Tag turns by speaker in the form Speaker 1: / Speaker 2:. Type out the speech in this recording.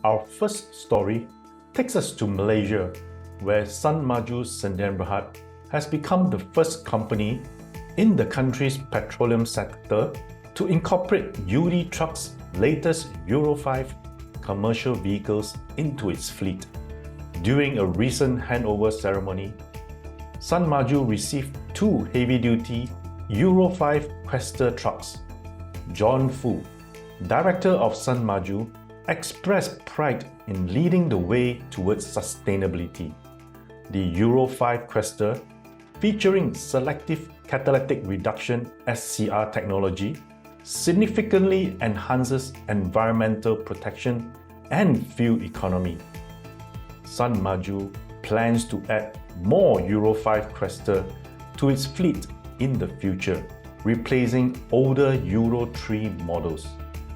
Speaker 1: Our first story takes us to Malaysia, where Sunmaju Sdn Bhd has become the first company in the country's petroleum sector to incorporate UD Trucks' latest Euro 5 commercial vehicles into its fleet. During a recent handover ceremony, Sunmaju received two heavy-duty Euro 5 Quester trucks. John Fu, director of Sunmaju, expressed pride in leading the way towards sustainability. The Euro 5 Quester, featuring selective catalytic reduction (SCR) technology, significantly enhances environmental protection and fuel economy. Sunmaju plans to add more Euro 5 Quester to its fleet in the future, replacing older Euro 3 models.